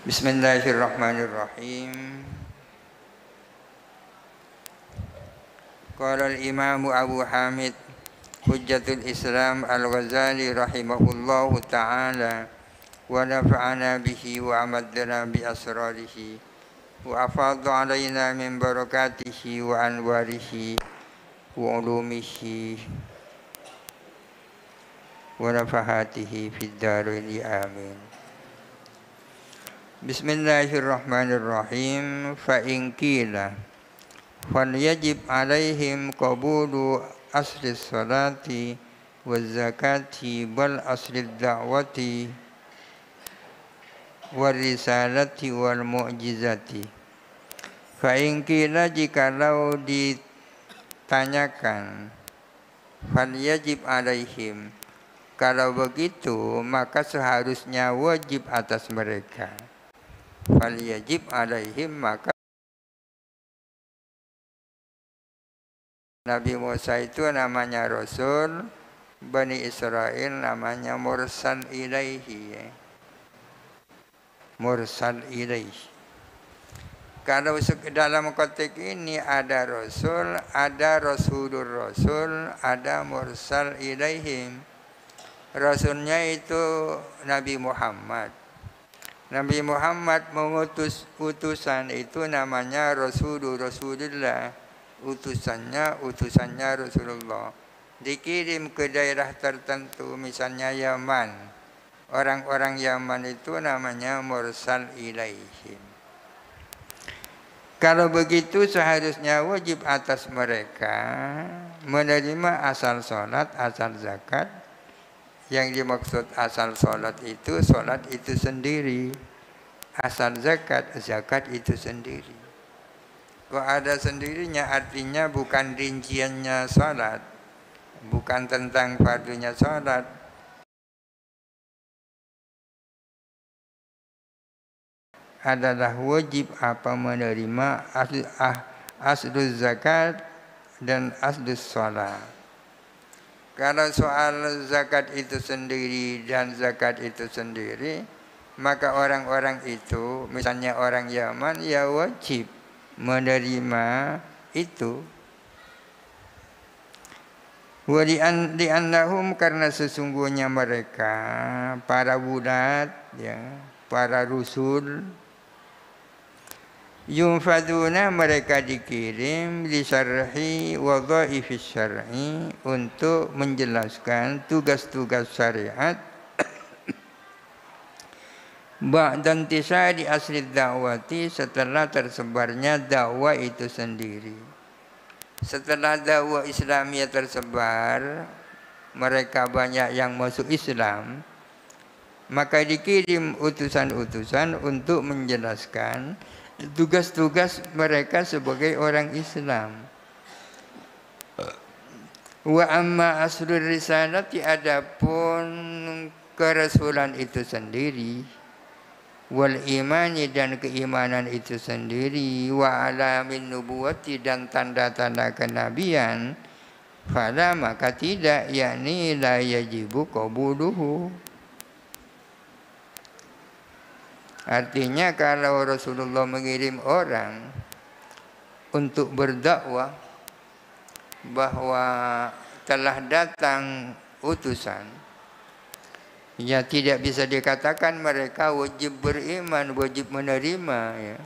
Bismillahirrahmanirrahim. Qala al-Imam Abu Hamid Hujjatul Islam Al-Ghazali rahimahullahu ta'ala wa nafa'ana bihi wa amaddana bi asrarihi wa afadha alaina min barakatihi wa anwarihi wa ulumihi wa nafahatihi fid dharaini amin. Bismillahirrahmanirrahim. Fa in qila fal yajib alaihim qabulu asli salati waz zakati bal asli da'wati war risalati wal mu'jizati. Fa in qila, jikalau ditanyakan, fal yajib alaihim, kalau begitu maka seharusnya wajib atas mereka. Fal yajib alaihim, maka Nabi Musa itu namanya Rasul, Bani Israel namanya Mursal ilaihi. Mursal ilaihi. Kalau dalam konteks ini ada Rasul, ada Rasulur Rasul, ada Mursal ilaihim. Rasulnya itu Nabi Muhammad. Nabi Muhammad mengutus utusan itu namanya Rasulullah. Utusannya Rasulullah. Dikirim ke daerah tertentu, misalnya Yaman. Orang-orang Yaman itu namanya Mursal ilaihim. Kalau begitu seharusnya wajib atas mereka menerima asal sholat, asal zakat. Yang dimaksud asal sholat itu sendiri. Asal zakat itu sendiri. Kok ada sendirinya, artinya bukan rinciannya sholat, bukan tentang fardunya sholat. Adalah wajib apa menerima aslus zakat dan aslus sholat. Kalau soal zakat itu sendiri dan zakat itu sendiri, maka orang-orang itu, misalnya orang Yaman, ya wajib menerima itu. Wa li'annahum, karena sesungguhnya mereka para wulat, ya, para rusul, yunfaduna, mereka dikirim li syarhi wadhaifis syar'i, untuk menjelaskan tugas-tugas syariat ba'da intisari asli dakwati, setelah tersebarnya dakwah itu sendiri. Setelah dakwah Islamiyah tersebar, mereka banyak yang masuk Islam, maka dikirim utusan-utusan untuk menjelaskan tugas-tugas mereka sebagai orang Islam. Wa amma aslur risalati, adapun kerasulan itu sendiri, wal imani, dan keimanan itu sendiri, wa alamin nubuwati, dan tanda-tanda kenabian, fala, maka tidak, yakni la yajibu qabuluhu. Artinya kalau Rasulullah mengirim orang untuk berdakwah bahwa telah datang utusan, ya tidak bisa dikatakan mereka wajib beriman, wajib menerima, ya.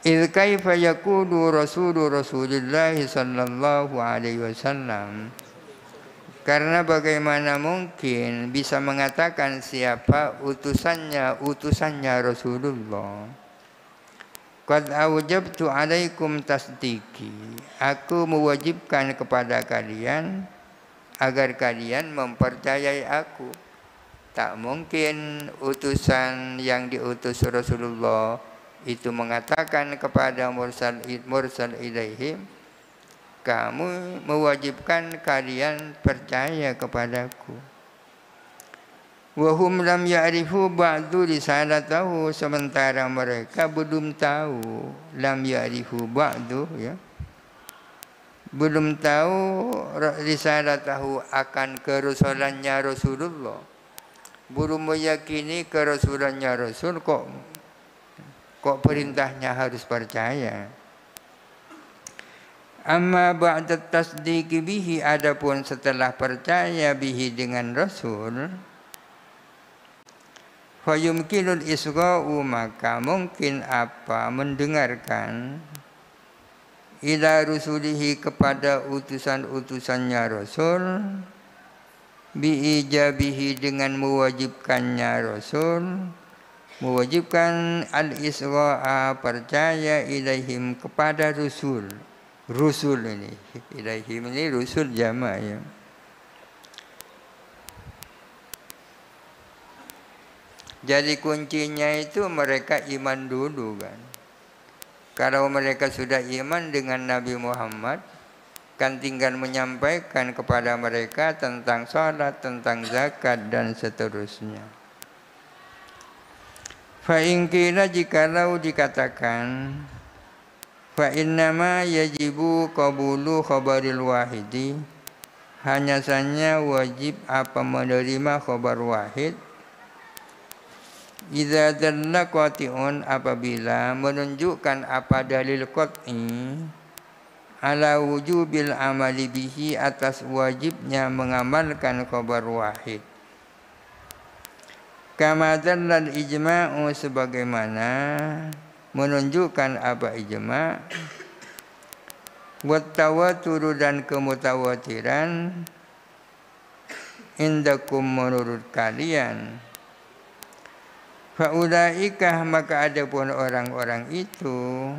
Idh kaifa yaqulu Rasulullah sallallahu alaihi wasallam, karena bagaimana mungkin bisa mengatakan siapa utusannya Rasulullah. Qad awjabtu alaikum tasdiki, aku mewajibkan kepada kalian agar kalian mempercayai aku. Tak mungkin utusan yang diutus Rasulullah itu mengatakan kepada mursal ilaihim, kamu mewajibkan kalian percaya kepadaku. Wahum lam ya'rifu ba'du risalatahu, sementara mereka belum tahu, lam ya'rifu ba'du, ya, belum tahu risalatahu, akan kerasulannya Rasulullah. belum meyakini kerasulannya Rasul, kok perintahnya harus percaya. Amma ba'da tasdiqi bihi, adapun setelah percaya bihi dengan Rasul, fayumkinul isgha'u, maka mungkin apa mendengarkan, ila rusulihi, kepada utusan-utusannya Rasul, biijabihi, dengan mewajibkannya Rasul, mewajibkan al-isgha'a, percaya, ilaihim, kepada Rasul. Rusul ini, ilaihim ini Rusul jamak ya. Jadi kuncinya itu mereka iman dulu kan. Kalau mereka sudah iman dengan Nabi Muhammad, kan tinggal menyampaikan kepada mereka tentang salat, tentang zakat, dan seterusnya. Fa in qila, jikalau dikatakan, fa innama yajibu qabulu khabaril wahidi, hanya saja wajib apa menerima khabar wahid, idza dalla qati'un, apabila menunjukkan apa dalil qat'i, ala wujubil amali bihi, atas wajibnya mengamalkan khabar wahid. Kama dallal ijma'u, sebagaimana menunjukkan apa ijma', wat tawaturu, dan kemutawatiran, indakum, menurut kalian. Fa ulaika, maka adapun orang-orang itu,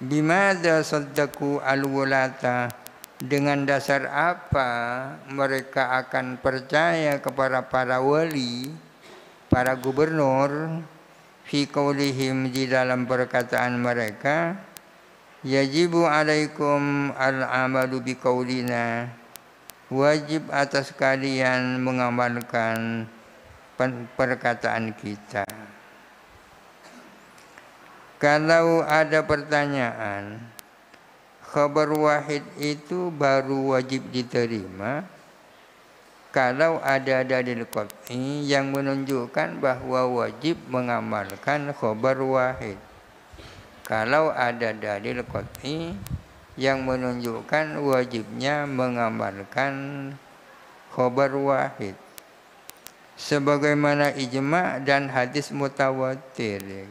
bimadza saddaku al-wulata, dengan dasar apa mereka akan percaya kepada para wali, para gubernur, fi qaulihim, di dalam perkataan mereka, yajibu alaikum al-amalu bi qaulina, wajib atas kalian mengamalkan perkataan kita. Kalau ada pertanyaan, khabar wahid itu baru wajib diterima kalau ada dalil qat'i yang menunjukkan bahwa wajib mengamalkan khabar wahid. Kalau ada dalil qat'i yang menunjukkan wajibnya mengamalkan khabar wahid, sebagaimana ijma' dan hadis mutawatir.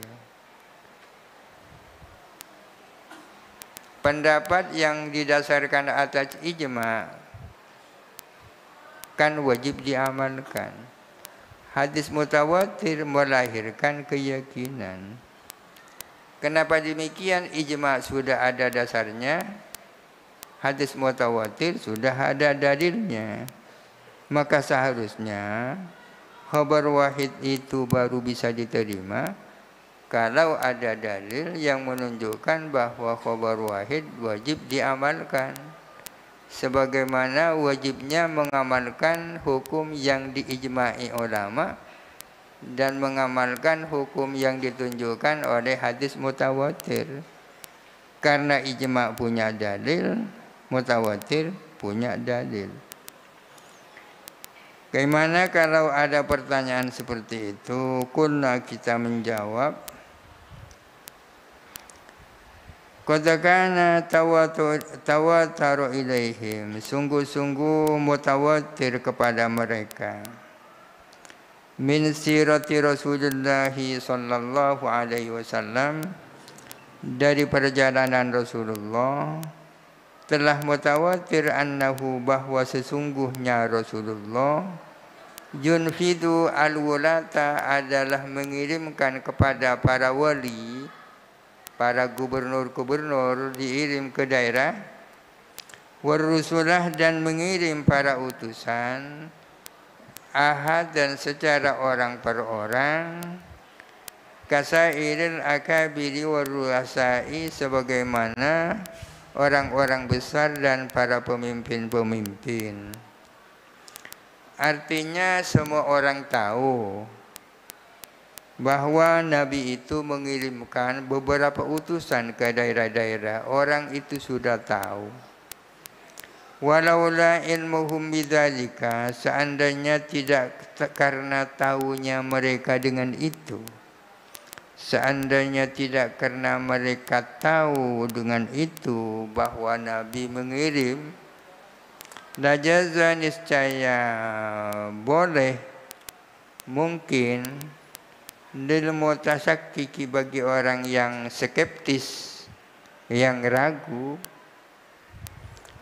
Pendapat yang didasarkan atas ijma' kan wajib diamalkan. Hadis mutawatir melahirkan keyakinan. Kenapa demikian? Ijma' sudah ada dasarnya, hadis mutawatir sudah ada dalilnya. Maka seharusnya khabar wahid itu baru bisa diterima kalau ada dalil yang menunjukkan bahwa khabar wahid wajib diamalkan, sebagaimana wajibnya mengamalkan hukum yang diijma'i ulama dan mengamalkan hukum yang ditunjukkan oleh hadis mutawatir. Karena ijma' punya dalil, mutawatir punya dalil. Bagaimana kalau ada pertanyaan seperti itu? Kulna, kita menjawab, qadakana tawataru ilaihim, sungguh-sungguh mutawatir kepada mereka, min sirati Rasulullah sallallahu alaihi wasallam, dari perjalanan Rasulullah, telah mutawatir annahu, bahwa sesungguhnya Rasulullah, yunfidu al-wulata, adalah mengirimkan kepada para wali, para gubernur-gubernur, diirim ke daerah, warusulah, dan mengirim para utusan, ahad, dan secara orang per orang, kasairil akabiri waruasai, sebagaimana orang-orang besar dan para pemimpin-pemimpin. Artinya semua orang tahu bahwa Nabi itu mengirimkan beberapa utusan ke daerah-daerah. Orang itu sudah tahu. Walaula ilmuhum bidzalika, seandainya tidak karena tahunya mereka dengan itu, seandainya tidak karena mereka tahu dengan itu bahwa Nabi mengirim, lajaza niscaya boleh mungkin lil mutasakkiki bagi orang yang skeptis, yang ragu,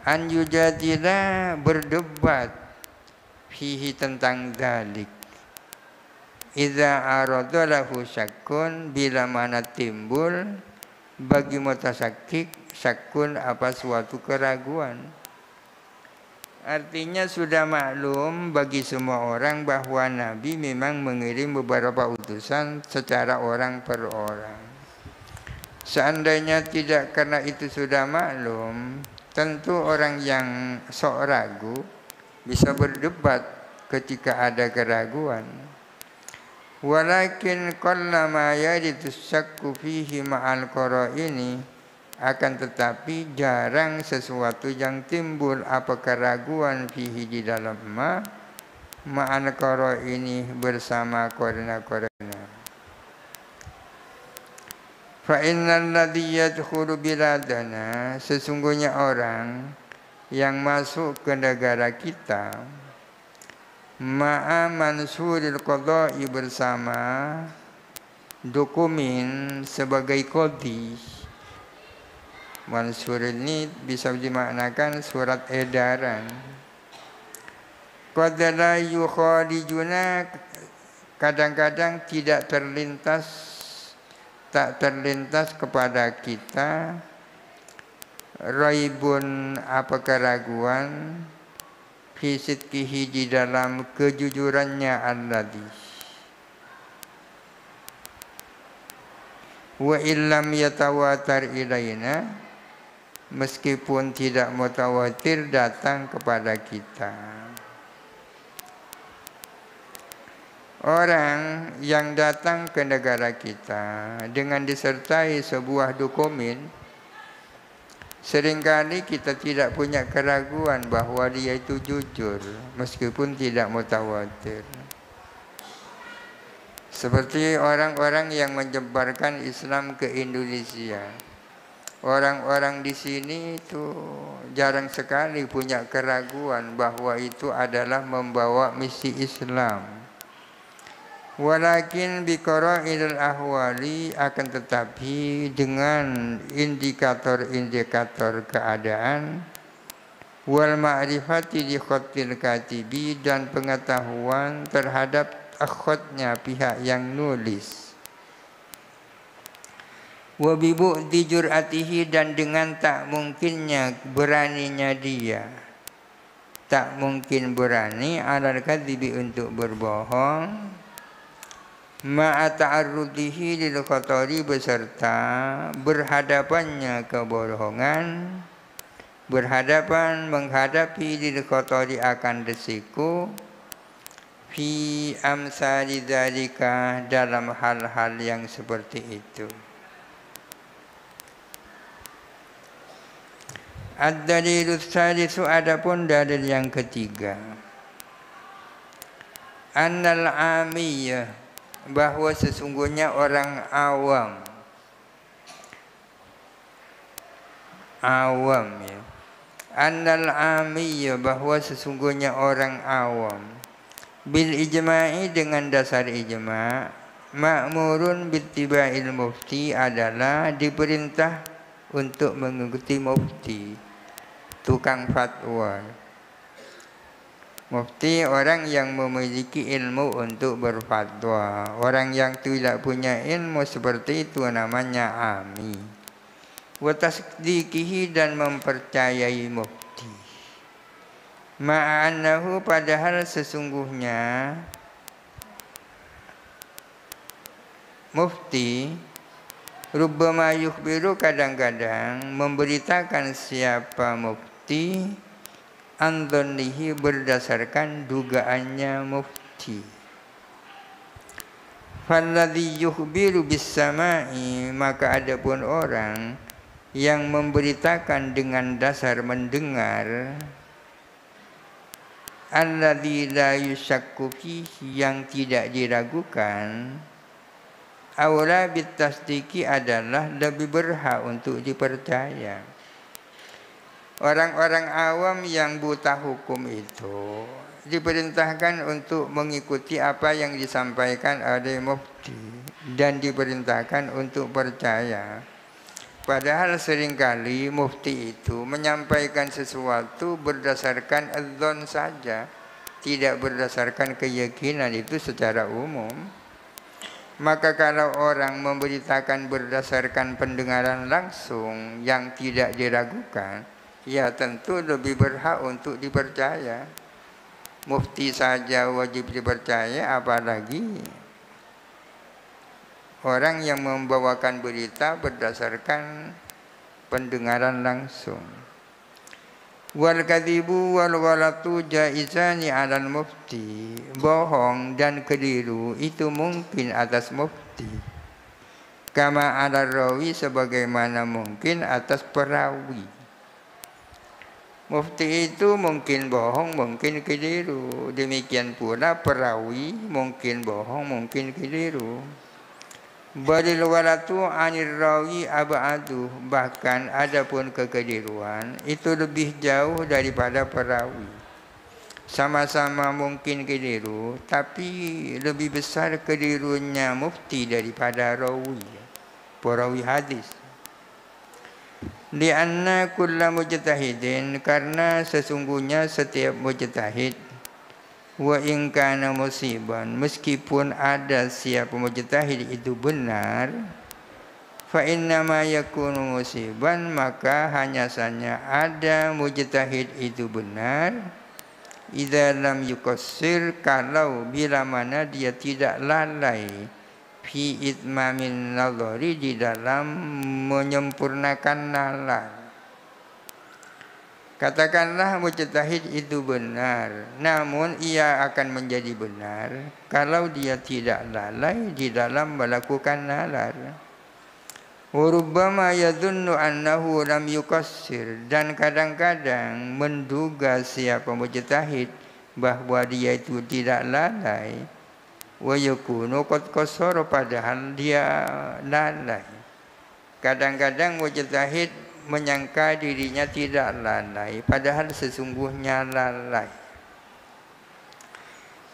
an yujadila berdebat fihi tentang dalik. Idza arada lahu syakkun, bila mana timbul bagi mutasakkik syakkun apa suatu keraguan. Artinya sudah maklum bagi semua orang bahwa Nabi memang mengirim beberapa utusan secara orang per orang. Seandainya tidak karena itu sudah maklum, tentu orang yang sok ragu bisa berdebat ketika ada keraguan. Walakin qallama yaridu syakku fihi ma'al qara'ini, akan tetapi jarang sesuatu yang timbul apa keraguan fihi di dalam ma'al qara'ini bersama qarina-qarina. Fa innal ladzi yadkhulu biladana, sesungguhnya orang yang masuk ke negara kita, ma'a mansuril qada'i bersama dokumen sebagai qadhi. Mansur ini bisa dimaknakan surat edaran. Qad la yukhalijuna, kadang-kadang tak terlintas kepada kita raibun apa keraguan fi sidqihi di dalam kejujurannya alladhi, wa illam yatawatar ilaina, meskipun tidak mutawatir datang kepada kita. Orang yang datang ke negara kita dengan disertai sebuah dokumen, seringkali kita tidak punya keraguan bahwa dia itu jujur meskipun tidak mutawatir. Seperti orang-orang yang menyebarkan Islam ke Indonesia. Orang-orang di sini itu jarang sekali punya keraguan bahwa itu adalah membawa misi Islam. Walakin biqara'il ahwali, akan tetapi dengan indikator-indikator keadaan, wal ma'rifati li khatil katibi, dan pengetahuan terhadap akhotnya pihak yang nulis, wa bi bu'di jur'atihi, dan dengan tak mungkinnya beraninya dia, tak mungkin berani alal kadzibi untuk berbohong, ma'a ta'arrudihi lil khatari, beserta berhadapannya kebohongan, menghadapi lil khatari akan risiko, fi amsali dzalika, dalam hal-hal yang seperti itu. Ad-dalilus salisu, adapun dalil yang ketiga, annal amiyah, bahwa sesungguhnya orang awam ya, annal amiyah, bahwa sesungguhnya orang awam, bil ijma'i, dengan dasar ijma', ma'murun bittiba'il mufti, adalah diperintah untuk mengikuti mufti, tukang fatwa. Mufti orang yang memiliki ilmu untuk berfatwa. Orang yang tidak punya ilmu seperti itu namanya ami. Wa tasdiqihi, dan mempercayai mufti. Ma'annahu, padahal sesungguhnya mufti rubbama yukhbiru, kadang-kadang memberitakan siapa mufti, andhonihi, berdasarkan dugaannya mufti. Falladhi yukhbiru bis-sama'i, maka adapun orang yang memberitakan dengan dasar mendengar, alladzi la yusyakku fihi, yang tidak diragukan, aula bitasdiki, adalah lebih berhak untuk dipercaya. Orang-orang awam yang buta hukum itu diperintahkan untuk mengikuti apa yang disampaikan oleh mufti dan diperintahkan untuk percaya. Padahal seringkali mufti itu menyampaikan sesuatu berdasarkan adzon saja, tidak berdasarkan keyakinan itu secara umum. Maka kalau orang memberitakan berdasarkan pendengaran langsung yang tidak diragukan, ya tentu lebih berhak untuk dipercaya. Mufti saja wajib dipercaya, apalagi orang yang membawakan berita berdasarkan pendengaran langsung. Wal kadhibu wal ghalatu jaizani 'alal mufti, bohong dan keliru itu mungkin atas mufti. Kama 'ala rawi, sebagaimana mungkin atas perawi. Mufti itu mungkin bohong, mungkin keliru. Demikian pula perawi mungkin bohong, mungkin keliru. Balil walatu anir rawi abadu, bahkan adapun kekeliruan itu lebih jauh daripada perawi. Sama-sama mungkin keliru, tapi lebih besar kelirunya mufti daripada rawi, perawi hadis. Lianna kulla mujtahidin, karena sesungguhnya setiap mujtahid, wa in kana musiban, meskipun ada siapa mujtahid itu benar, fa inna ma yakunu musiban, maka hanya saja ada mujtahid itu benar idza lam yuqassir, kalau bila mana dia tidak lalai fi itmamin nadhari, di dalam menyempurnakan nalar. Katakanlah mujtahid itu benar, namun ia akan menjadi benar kalau dia tidak lalai di dalam melakukan nalar. Warubbama yadhunnu annahu lam yuqassir, dan kadang-kadang menduga siapa mujtahid bahwa dia itu tidak lalai. Wa yakunu qad qassara, padahal dia lalai. Kadang-kadang mujtahid menyangka dirinya tidak lalai, padahal sesungguhnya lalai.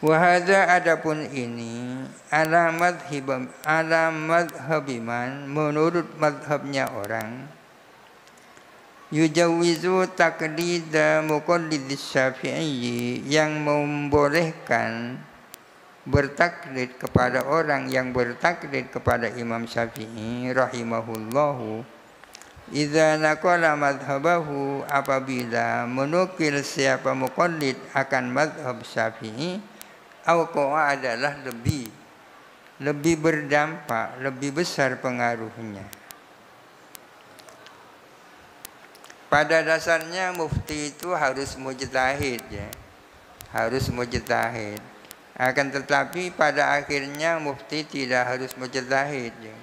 Wahada, adapun ini alamat madhabiman, menurut madhabnya orang, yujawizu taqlida muqallidis syafi'i, yang membolehkan bertaklid kepada orang yang bertaklid kepada Imam Syafi'i rahimahullahu. Idza naqala madhabahu, apabila menukil siapa muqallid akan madhab Syafi'i, awqa'a, adalah lebih berdampak, lebih besar pengaruhnya. Pada dasarnya mufti itu harus mujtahid, ya, harus mujtahid. Akan tetapi pada akhirnya mufti tidak harus mujtahid, ya,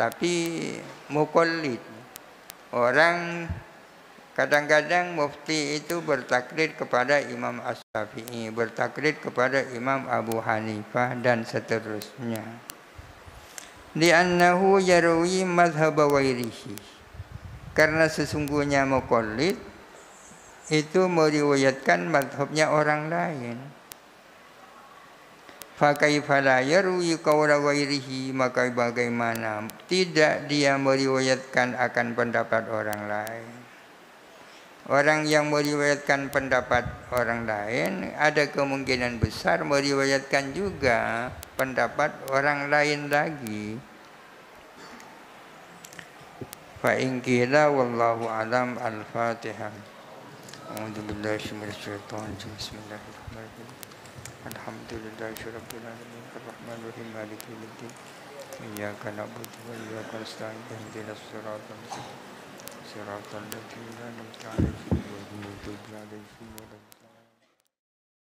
tapi muqallid. Orang kadang-kadang mufti itu bertaklid kepada Imam Asy-Syafi'i, bertaklid kepada Imam Abu Hanifah, dan seterusnya. Li'annahu yarwi madhhab ghairihi, karena sesungguhnya muqallid itu meriwayatkan madhabnya orang lain. Fakaifa la yarwi qawla ghairihi, maka bagaimana tidak dia meriwayatkan akan pendapat orang lain. Orang yang meriwayatkan pendapat orang lain ada kemungkinan besar meriwayatkan juga pendapat orang lain lagi. Fa in qila wallahu alam. Al-Fatihah. A'udzu billahi minasyaitonir rajim. Bismillahirrahmanirrahim. Alhamdulillahirabbil alamin, arrahmanir rahim, maliki yaumiddin. Iyyaka na'budu wa iyyaka nasta'in, ihdinas siratal mustaqim, siratal ladzina an'amta 'alaihim ghairil maghdubi 'alaihim waladdallin.